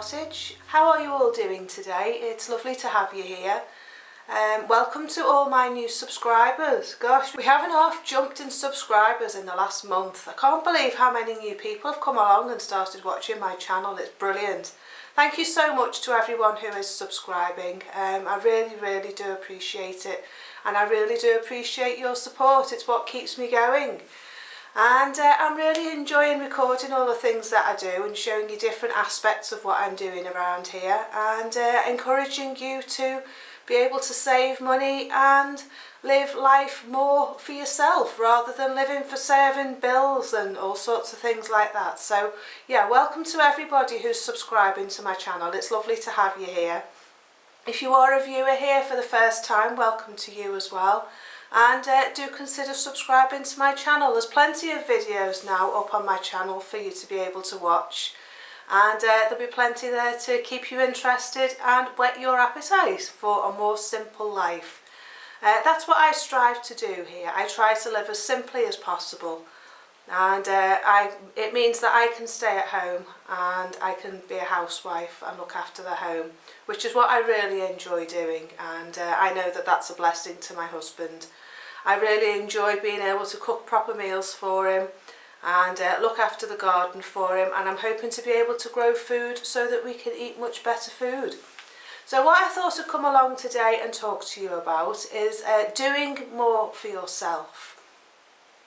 Cottage. How are you all doing today? It's lovely to have you here. Welcome to all my new subscribers. Gosh, we haven't half jumped in subscribers in the last month. I can't believe how many new people have come along and started watching my channel. It's brilliant. Thank you so much to everyone who is subscribing. I really do appreciate it, and I really do appreciate your support. It's what keeps me going. And I'm really enjoying recording all the things that I do and showing you different aspects of what I'm doing around here, and encouraging you to be able to save money and live life more for yourself rather than living for serving bills and all sorts of things like that. So yeah, welcome to everybody who's subscribing to my channel. It's lovely to have you here. If you are a viewer here for the first time, welcome to you as well. And do consider subscribing to my channel. There's plenty of videos now up on my channel for you to be able to watch, and there'll be plenty there to keep you interested and whet your appetite for a more simple life. That's what I strive to do here. I try to live as simply as possible, and it means that I can stay at home and I can be a housewife and look after the home, which is what I really enjoy doing, and I know that that's a blessing to my husband. I really enjoy being able to cook proper meals for him and look after the garden for him, and I'm hoping to be able to grow food so that we can eat much better food. So what I thought I'd come along today and talk to you about is doing more for yourself.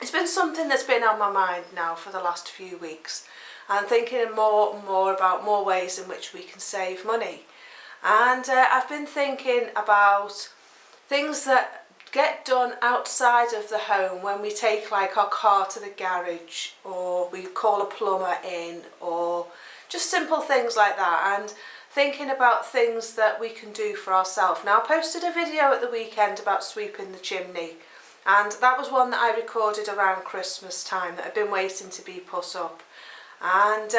It's been something that's been on my mind now for the last few weeks, and thinking more and more about more ways in which we can save money. And I've been thinking about things that get done outside of the home, when we take like our car to the garage, or we call a plumber in, or just simple things like that, and thinking about things that we can do for ourselves. Now, I posted a video at the weekend about sweeping the chimney, and that was one that I recorded around Christmas time that had been waiting to be put up, and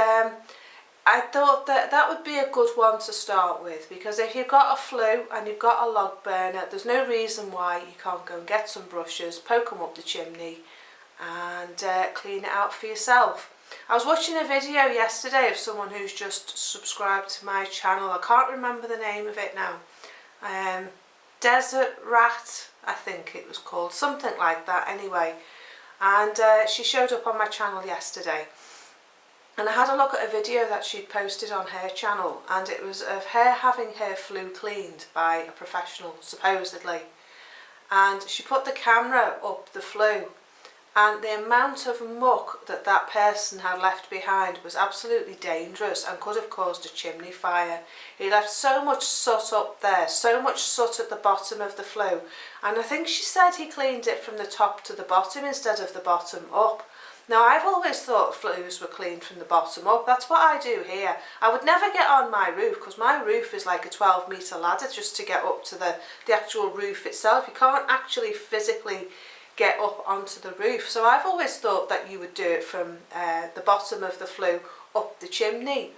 I thought that that would be a good one to start with, because if you've got a flue and you've got a log burner, there's no reason why you can't go and get some brushes, poke them up the chimney and clean it out for yourself. I was watching a video yesterday of someone who's just subscribed to my channel. I can't remember the name of it now. Desert Rat, I think it was called, something like that anyway. And she showed up on my channel yesterday. And I had a look at a video that she'd posted on her channel, and it was of her having her flue cleaned by a professional, supposedly. And she put the camera up the flue, and the amount of muck that that person had left behind was absolutely dangerous and could have caused a chimney fire. He left so much soot up there, so much soot at the bottom of the flue. And I think she said he cleaned it from the top to the bottom instead of the bottom up. Now, I've always thought flues were cleaned from the bottom up. That's what I do here. I would never get on my roof, because my roof is like a 12-metre ladder just to get up to the actual roof itself. You can't actually physically get up onto the roof. So I've always thought that you would do it from the bottom of the flue up the chimney.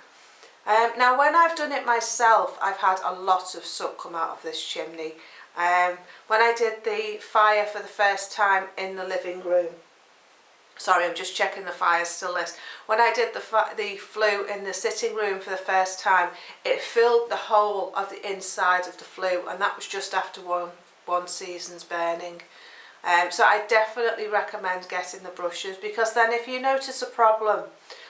Now, when I've done it myself, I've had a lot of soot come out of this chimney. When I did the fire for the first time in the living room, sorry, I'm just checking the fire's still lit. When I did the flue in the sitting room for the first time, it filled the whole of the inside of the flue, and that was just after one season's burning. So I definitely recommend getting the brushes, because then if you notice a problem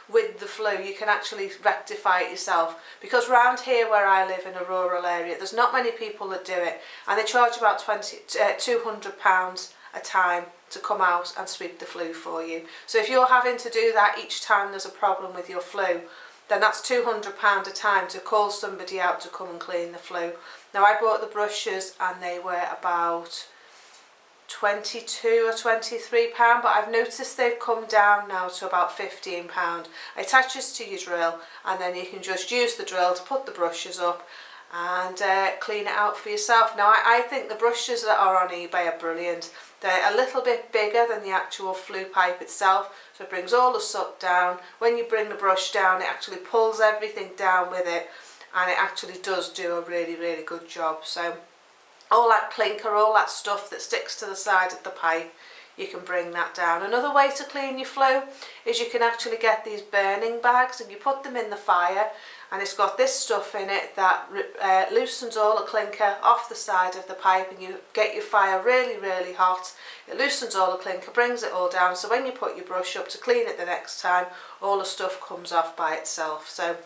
with the flue, you can actually rectify it yourself. Because round here where I live in a rural area, there's not many people that do it, and they charge about £200 a time to come out and sweep the flue for you. So if you're having to do that each time there's a problem with your flue, then that's £200 a time to call somebody out to come and clean the flue. Now, I bought the brushes and they were about £22 or £23, but I've noticed they've come down now to about £15. It attaches to your drill, and then you can just use the drill to put the brushes up and clean it out for yourself. Now, I think the brushes that are on eBay are brilliant. They're a little bit bigger than the actual flue pipe itself, so it brings all the soot down. When you bring the brush down, it actually pulls everything down with it, and it actually does do a really good job. So all that clinker, all that stuff that sticks to the side of the pipe, you can bring that down. Another way to clean your flue is you can actually get these burning bags, and you put them in the fire, and it's got this stuff in it that loosens all the clinker off the side of the pipe, and you get your fire really, really hot. It loosens all the clinker, brings it all down, so when you put your brush up to clean it the next time, all the stuff comes off by itself. So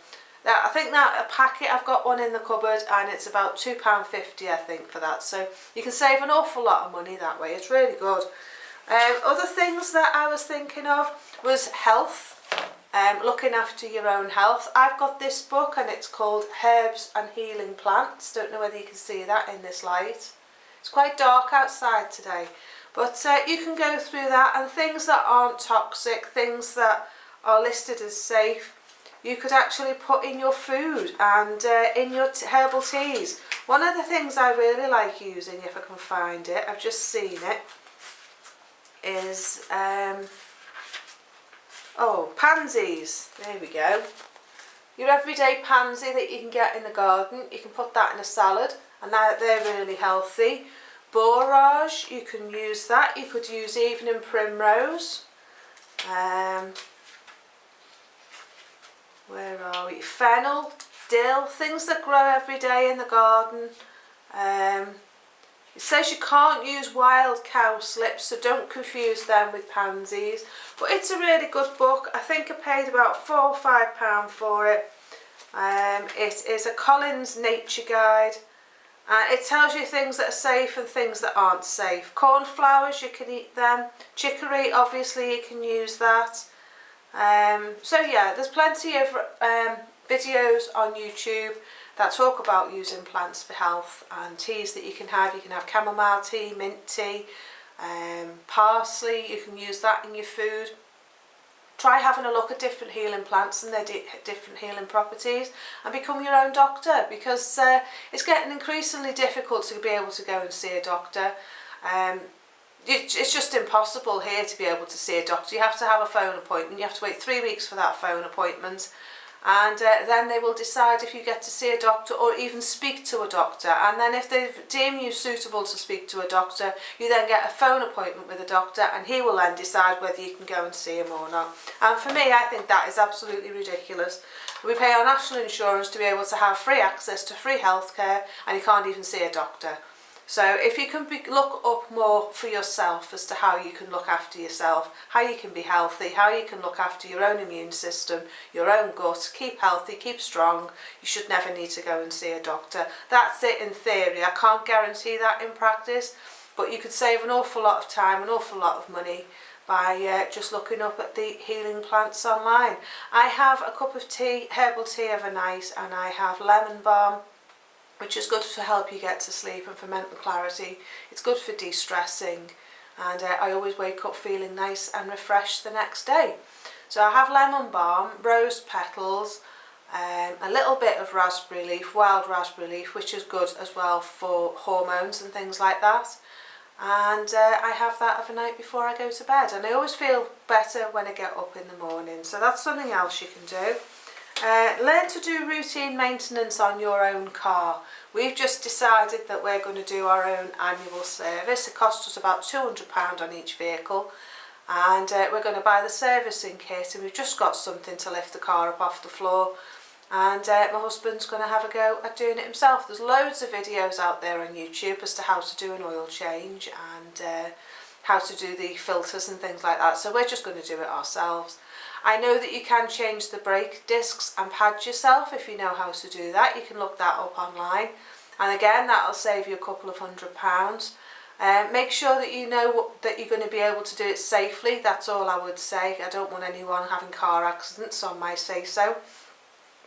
I think that a packet, I've got one in the cupboard, and it's about £2.50 I think for that, so you can save an awful lot of money that way. It's really good. Other things that I was thinking of was health. Looking after your own health. I've got this book and it's called Herbs and Healing Plants. Don't know whether you can see that in this light. It's quite dark outside today, but you can go through that, and things that aren't toxic, things that are listed as safe, you could actually put in your food and in your herbal teas. One of the things I really like using, if I can find it, I've just seen it, is pansies. There we go. Your everyday pansy that you can get in the garden, you can put that in a salad, and they're really healthy. Borage, you can use that. You could use evening primrose. Where are we? Fennel, dill, things that grow every day in the garden. It says you can't use wild cowslips, so don't confuse them with pansies. But it's a really good book. I think I paid about £4 or £5 for it. It is a Collins Nature Guide. It tells you things that are safe and things that aren't safe. Cornflowers, you can eat them. Chicory, obviously you can use that. So yeah, there's plenty of videos on YouTube that talk about using plants for health, and teas that you can have. You can have chamomile tea, mint tea, parsley, you can use that in your food. Try having a look at different healing plants and their different healing properties, and become your own doctor, because it's getting increasingly difficult to be able to go and see a doctor. It's just impossible here to be able to see a doctor. You have to have a phone appointment. You have to wait 3 weeks for that phone appointment, and then they will decide if you get to see a doctor or even speak to a doctor. And then if they deem you suitable to speak to a doctor, you then get a phone appointment with a doctor, and he will then decide whether you can go and see him or not. And for me, I think that is absolutely ridiculous. We pay our national insurance to be able to have free access to free healthcare, and you can't even see a doctor. So if you can look up more for yourself as to how you can look after yourself, how you can be healthy, how you can look after your own immune system, your own gut, keep healthy, keep strong, you should never need to go and see a doctor. That's it in theory. I can't guarantee that in practice, but you could save an awful lot of time, an awful lot of money by just looking up at the healing plants online. I have a cup of tea, herbal tea overnight, and I have lemon balm, which is good to help you get to sleep and for mental clarity. It's good for de-stressing, and I always wake up feeling nice and refreshed the next day. So I have lemon balm, rose petals, a little bit of raspberry leaf, wild raspberry leaf, which is good as well for hormones and things like that. And I have that overnight before I go to bed, and I always feel better when I get up in the morning. So that's something else you can do. Learn to do routine maintenance on your own car. We've just decided that we're going to do our own annual service. It costs us about £200 on each vehicle, and we're going to buy the servicing kit, and we've just got something to lift the car up off the floor, and my husband's going to have a go at doing it himself. There's loads of videos out there on YouTube as to how to do an oil change and how to do the filters and things like that, so we're just going to do it ourselves. I know that you can change the brake discs and pads yourself. If you know how to do that, you can look that up online, and again, that'll save you a couple of £100. Make sure that you know that you're going to be able to do it safely. That's all I would say. I don't want anyone having car accidents on my say-so.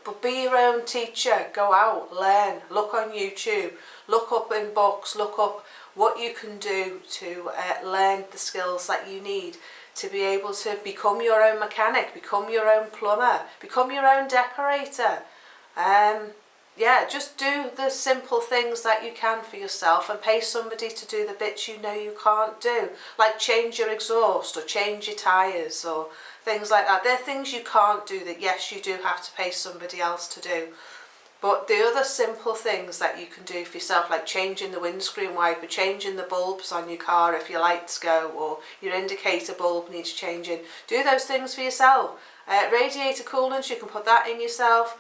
But be your own teacher. Go out, learn, look on YouTube, look up in books, look up what you can do to learn the skills that you need to be able to become your own mechanic, become your own plumber, become your own decorator. Yeah, just do the simple things that you can for yourself, and pay somebody to do the bits you know you can't do, like change your exhaust or change your tyres or things like that. They're things you can't do that, yes, you do have to pay somebody else to do. But the other simple things that you can do for yourself, like changing the windscreen wiper, changing the bulbs on your car if your lights go, or your indicator bulb needs changing, do those things for yourself. Radiator coolants, you can put that in yourself.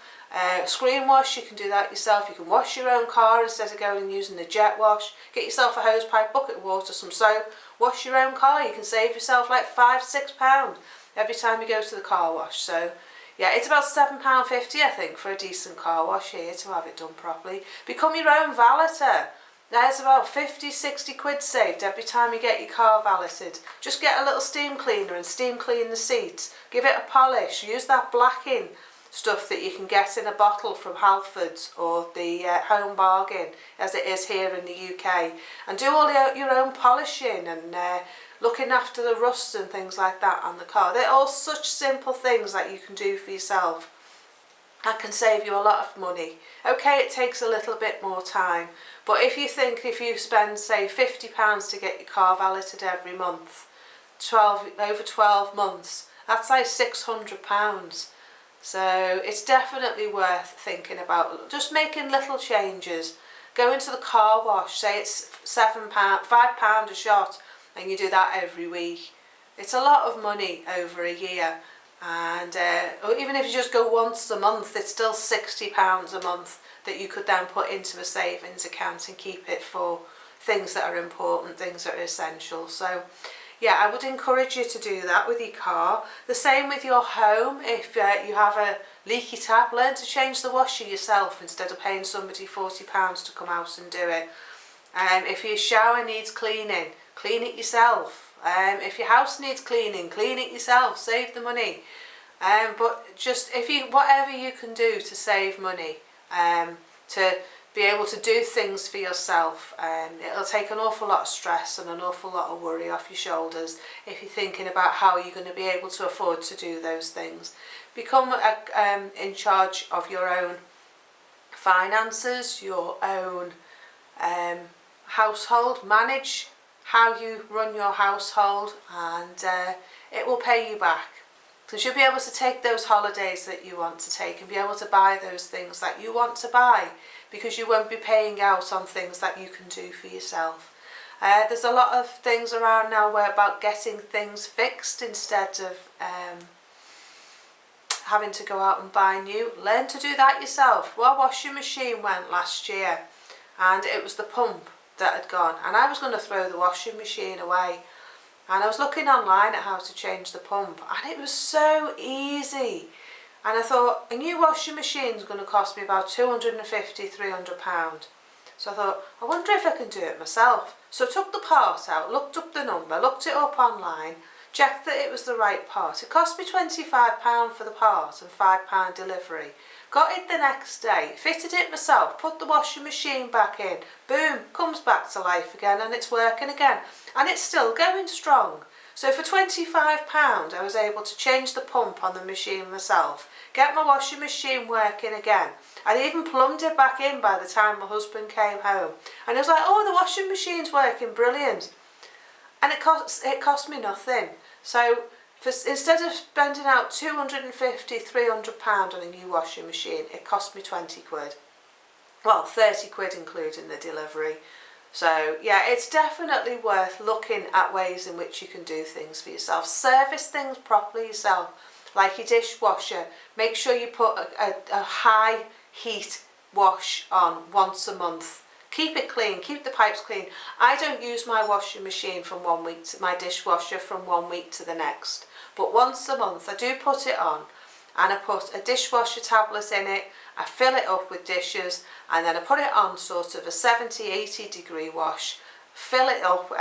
Screen wash, you can do that yourself. You can wash your own car instead of going and using the jet wash. Get yourself a hose pipe, bucket of water, some soap, wash your own car. You can save yourself like £5–6 every time you go to the car wash. So yeah, it's about £7.50 I think for a decent car wash here to have it done properly. Become your own valeter. There's about 50–60 quid saved every time you get your car valeted. Just get a little steam cleaner and steam clean the seats. Give it a polish. Use that blacking stuff that you can get in a bottle from Halfords or the Home Bargain, as it is here in the UK. And do all your own polishing and looking after the rust and things like that on the car. They're all such simple things that you can do for yourself. That can save you a lot of money. Okay, it takes a little bit more time, but if you spend say £50 to get your car valeted every month, over 12 months, that's like £600. So it's definitely worth thinking about. Just making little changes. Going to the car wash, say it's £5 a shot, and you do that every week. It's a lot of money over a year. And or even if you just go once a month, it's still £60 a month that you could then put into a savings account and keep it for things that are important, things that are essential. So yeah, I would encourage you to do that with your car. The same with your home. If you have a leaky tap, learn to change the washer yourself instead of paying somebody £40 to come out and do it. If your shower needs cleaning, clean it yourself. If your house needs cleaning, clean it yourself, save the money. But just whatever you can do to save money, to be able to do things for yourself, it'll take an awful lot of stress and an awful lot of worry off your shoulders if you're thinking about how you're going to be able to afford to do those things. Become in charge of your own finances, your own household. Manage how you run your household, and it will pay you back. So you'll be able to take those holidays that you want to take and be able to buy those things that you want to buy, because you won't be paying out on things that you can do for yourself. There's a lot of things around now where about getting things fixed instead of having to go out and buy new. Learn to do that yourself. Well, washing machine went last year and it was the pump that had gone, and I was going to throw the washing machine away, and I was looking online at how to change the pump, and it was so easy. And I thought, a new washing machine is going to cost me about £250–300. So I thought, I wonder if I can do it myself. So I took the part out, looked up the number, looked it up online, checked that it was the right part. It cost me £25 for the part and £5 delivery. Got it the next day, fitted it myself, put the washing machine back in, boom, comes back to life again, and it's working again. And it's still going strong. So for £25 I was able to change the pump on the machine myself, get my washing machine working again. I'd even plumbed it back in by the time my husband came home. And he was like, oh, the washing machine's working, brilliant. And it cost me nothing. So instead of spending out £250–300 on a new washing machine, it cost me 20 quid. Well, 30 quid including the delivery. So yeah, it's definitely worth looking at ways in which you can do things for yourself. Service things properly yourself, like your dishwasher. Make sure you put a high heat wash on once a month. Keep it clean, keep the pipes clean. I don't use my washing machine from 1 week to my dishwasher from 1 week to the next. But once a month I do put it on, and I put a dishwasher tablet in it, I fill it up with dishes, and then I put it on sort of a 70–80 degree wash, fill it up,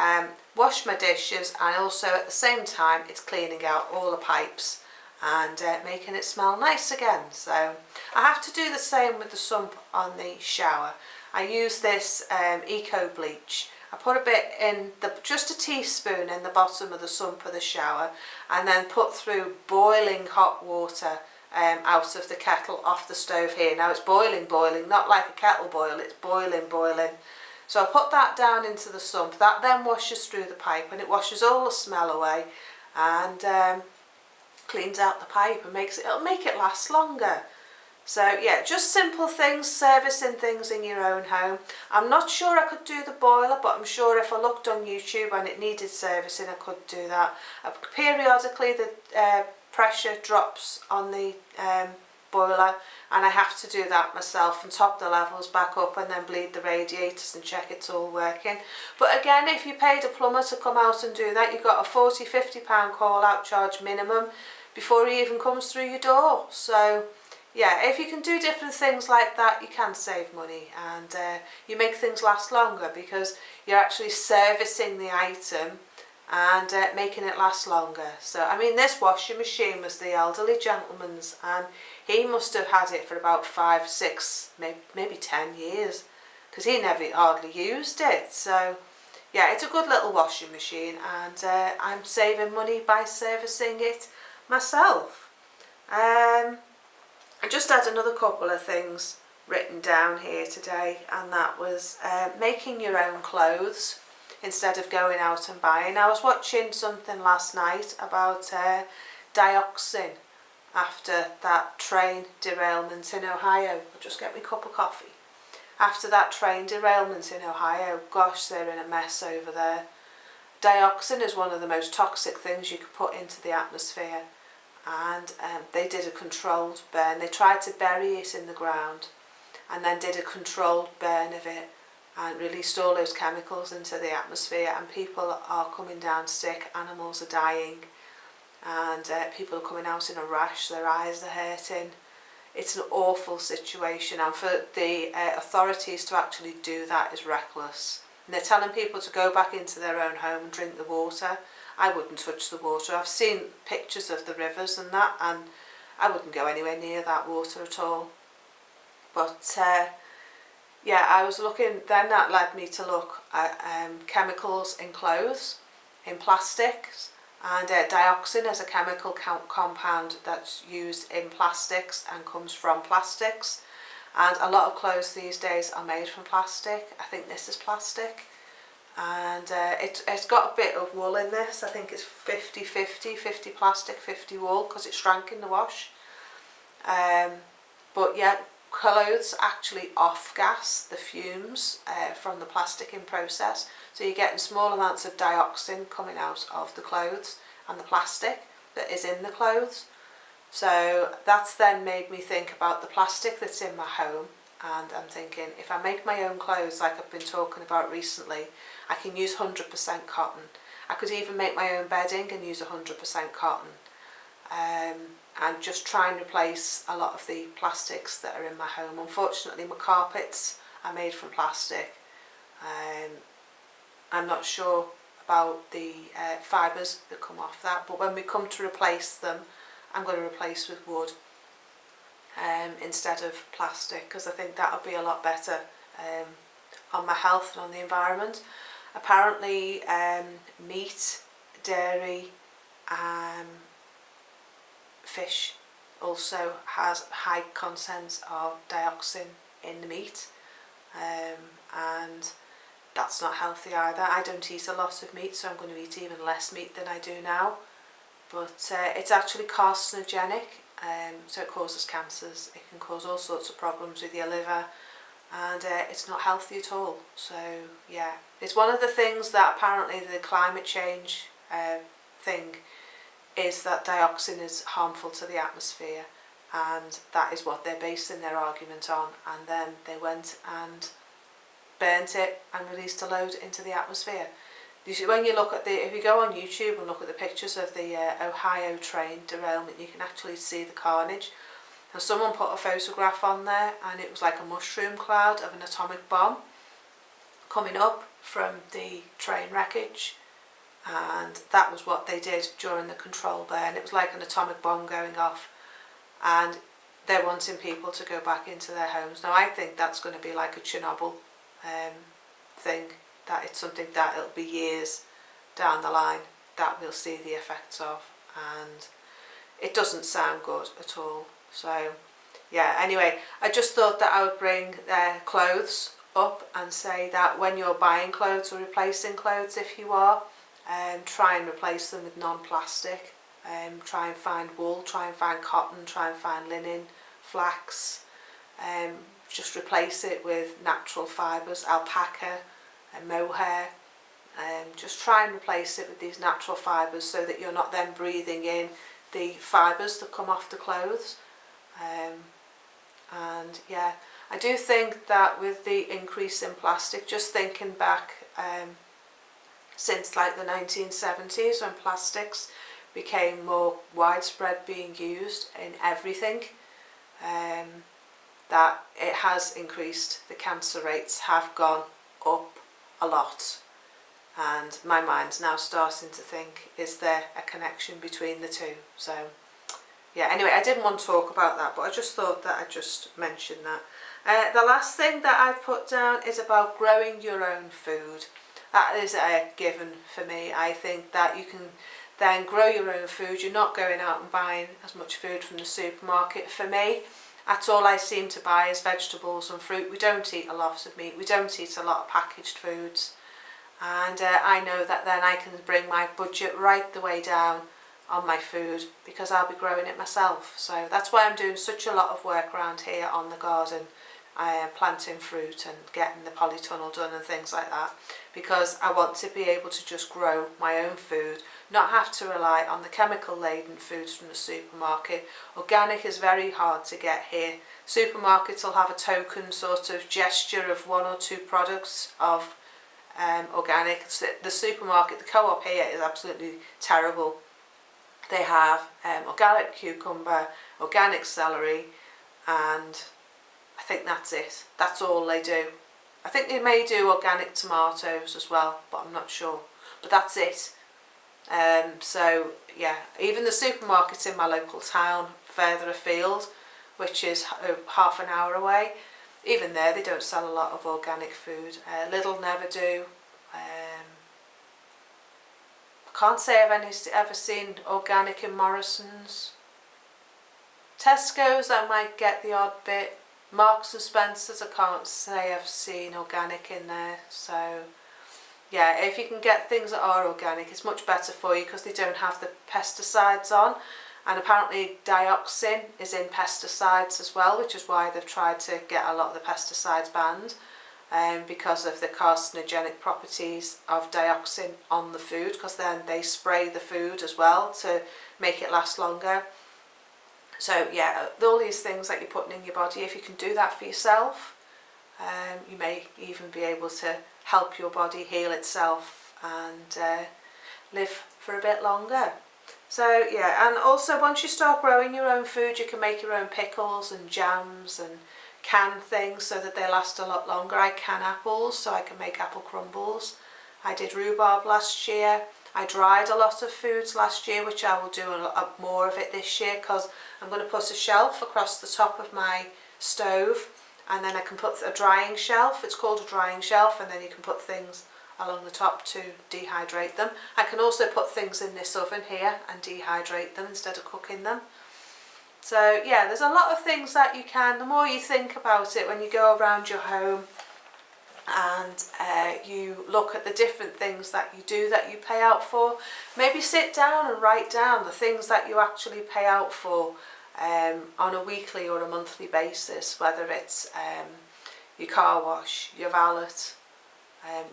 wash my dishes, and also at the same time it's cleaning out all the pipes and making it smell nice again. So I have to do the same with the sump on the shower. I use this eco bleach. I put a bit in, just a teaspoon in the bottom of the sump of the shower, and then put through boiling hot water out of the kettle off the stove here. Now it's boiling, not like a kettle boil, it's boiling. So I put that down into the sump. That then washes through the pipe, and it washes all the smell away and cleans out the pipe and it'll make it last longer. So yeah, just simple things, servicing things in your own home. I'm not sure I could do the boiler, but I'm sure if I looked on YouTube and it needed servicing, I could do that. Periodically the pressure drops on the boiler, and I have to do that myself and top the levels back up and then bleed the radiators and check it's all working. But again, if you paid a plumber to come out and do that, you've got a £40–50 call out charge minimum before he even comes through your door. So yeah, if you can do different things like that, you can save money, and you make things last longer because you're actually servicing the item and making it last longer. So I mean, this washing machine was the elderly gentleman's, and he must have had it for about 5, 6, maybe 10 years, because he never hardly used it. So yeah, it's a good little washing machine, and I'm saving money by servicing it myself. I just had another couple of things written down here today, and that was making your own clothes instead of going out and buying. I was watching something last night about dioxin after that train derailment in Ohio. I'll just get me a cup of coffee. After that train derailment in Ohio, gosh, they're in a mess over there. Dioxin is one of the most toxic things you could put into the atmosphere, and they did a controlled burn. They tried to bury it in the ground and then did a controlled burn of it and released all those chemicals into the atmosphere, and people are coming down sick, animals are dying, and people are coming out in a rash, their eyes are hurting. It's an awful situation, and for the authorities to actually do that is reckless. And they're telling people to go back into their own home and drink the water. I wouldn't touch the water. I've seen pictures of the rivers and that, and I wouldn't go anywhere near that water at all. But yeah, I was looking, then that led me to look at chemicals in clothes, in plastics, and dioxin is a chemical compound that's used in plastics and comes from plastics. And a lot of clothes these days are made from plastic. I think this is plastic. And it's got a bit of wool in this. I think it's 50-50, 50 plastic, 50 wool, because it shrank in the wash. But yeah, clothes actually off-gas the fumes from the plasticking process. So you're getting small amounts of dioxin coming out of the clothes and the plastic that is in the clothes. So that's then made me think about the plastic that's in my home, and I'm thinking, if I make my own clothes like I've been talking about recently, I can use 100% cotton. I could even make my own bedding and use 100% cotton, and just try and replace a lot of the plastics that are in my home. Unfortunately, my carpets are made from plastic. I'm not sure about the fibres that come off that, but when we come to replace them, I'm going to replace with wood instead of plastic, because I think that'll be a lot better on my health and on the environment. Apparently meat, dairy, fish also has high content of dioxin in the meat, and that's not healthy either. I don't eat a lot of meat, so I'm going to eat even less meat than I do now. But it's actually carcinogenic, so it causes cancers. It can cause all sorts of problems with your liver, and it's not healthy at all. So yeah, it's one of the things that apparently the climate change thing is, that dioxin is harmful to the atmosphere, and that is what they're basing their argument on. And then they went and burnt it and released a load into the atmosphere. When you look at if you go on YouTube and look at the pictures of the Ohio train derailment, you can actually see the carnage. And someone put a photograph on there, and it was like a mushroom cloud of an atomic bomb coming up from the train wreckage. And that was what they did during the control burn. It was like an atomic bomb going off, and they're wanting people to go back into their homes. Now I think that's going to be like a Chernobyl thing, that it's something that it'll be years down the line that we'll see the effects of, and it doesn't sound good at all. So yeah, anyway, I just thought that I would bring clothes up and say that when you're buying clothes or replacing clothes, if you are, try and replace them with non-plastic. Try and find wool, try and find cotton, try and find linen, flax. Just replace it with natural fibres, alpaca and mohair. Just try and replace it with these natural fibres, so that you're not then breathing in the fibres that come off the clothes. And yeah, I do think that with the increase in plastic, just thinking back since like the 1970s when plastics became more widespread being used in everything, that it has increased. The cancer rates have gone up a lot, and my mind's now starting to think, is there a connection between the two? So yeah, anyway, I didn't want to talk about that, but I just thought that I'd just mention that. The last thing that I've put down is about growing your own food. That is a given for me. I think that you can then grow your own food. You're not going out and buying as much food from the supermarket. For me, that's all I seem to buy is vegetables and fruit. We don't eat a lot of meat. We don't eat a lot of packaged foods. And I know that then I can bring my budget right the way down on my food because I'll be growing it myself. So that's why I'm doing such a lot of work around here on the garden. I am planting fruit and getting the polytunnel done and things like that, because I want to be able to just grow my own food, not have to rely on the chemical laden foods from the supermarket. Organic is very hard to get here. Supermarkets will have a token sort of gesture of 1 or 2 products of organic. The supermarket, the co-op here is absolutely terrible. They have organic cucumber, organic celery, and I think that's it. That's all they do. I think they may do organic tomatoes as well, but I'm not sure. But that's it. So yeah, even the supermarkets in my local town, further afield, which is half an hour away, even there they don't sell a lot of organic food. Lidl never do. I can't say I've ever seen organic in Morrison's. Tesco's I might get the odd bit. Marks and Spencer's I can't say I've seen organic in there. So yeah, if you can get things that are organic, it's much better for you because they don't have the pesticides on. And apparently dioxin is in pesticides as well, which is why they've tried to get a lot of the pesticides banned, because of the carcinogenic properties of dioxin on the food, because then they spray the food as well to make it last longer. So yeah, all these things that you're putting in your body, if you can do that for yourself, you may even be able to help your body heal itself and live for a bit longer. So yeah, and also once you start growing your own food, you can make your own pickles and jams and can things so that they last a lot longer. I can apples so I can make apple crumbles. I did rhubarb last year. I dried a lot of foods last year, which I will do a lot more of it this year, because I'm going to put a shelf across the top of my stove, and then I can put a drying shelf. It's called a drying shelf, and then you can put things along the top to dehydrate them. I can also put things in this oven here and dehydrate them instead of cooking them. So yeah, there's a lot of things that you can, the more you think about it when you go around your home and you look at the different things that you do that you pay out for, maybe sit down and write down the things that you actually pay out for on a weekly or a monthly basis, whether it's your car wash, your valet,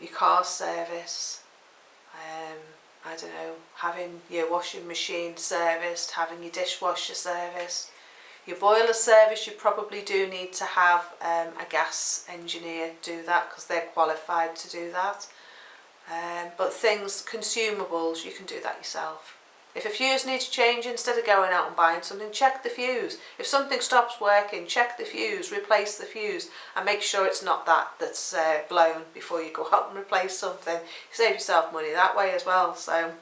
your car service, I don't know, having your washing machine serviced, having your dishwasher serviced, your boiler service. You probably do need to have a gas engineer do that because they're qualified to do that. But things, consumables, you can do that yourself. If a fuse needs changing, instead of going out and buying something, check the fuse. If something stops working, check the fuse, replace the fuse, and make sure it's not that's blown before you go out and replace something. You save yourself money that way as well. So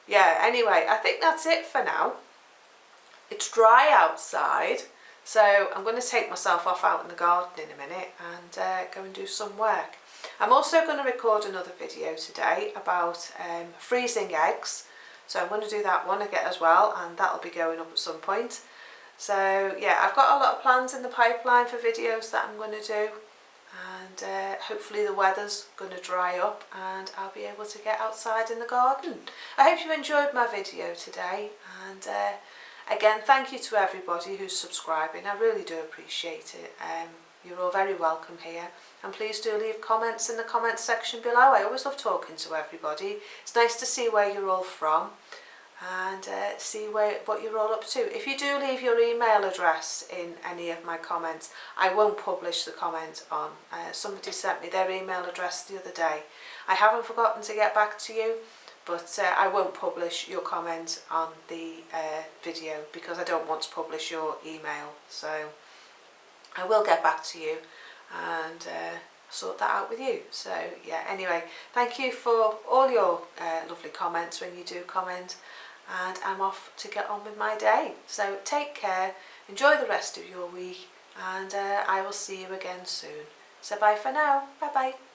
yeah, anyway, I think that's it for now. It's dry outside, so I'm going to take myself off out in the garden in a minute and go and do some work. I'm also going to record another video today about freezing eggs. So I'm going to do that one again as well, and that'll be going up at some point. So yeah, I've got a lot of plans in the pipeline for videos that I'm going to do, and hopefully the weather's going to dry up and I'll be able to get outside in the garden. I hope you enjoyed my video today, and again, thank you to everybody who's subscribing. I really do appreciate it. You're all very welcome here, and please do leave comments in the comments section below. I always love talking to everybody. It's nice to see where you're all from. and see what you're all up to. If you do leave your email address in any of my comments, I won't publish the comment on. Somebody sent me their email address the other day. I haven't forgotten to get back to you, but I won't publish your comment on the video because I don't want to publish your email. So I will get back to you and sort that out with you. So yeah, anyway, thank you for all your lovely comments when you do comment, and I'm off to get on with my day. So take care, enjoy the rest of your week, and I will see you again soon. So bye for now, bye bye.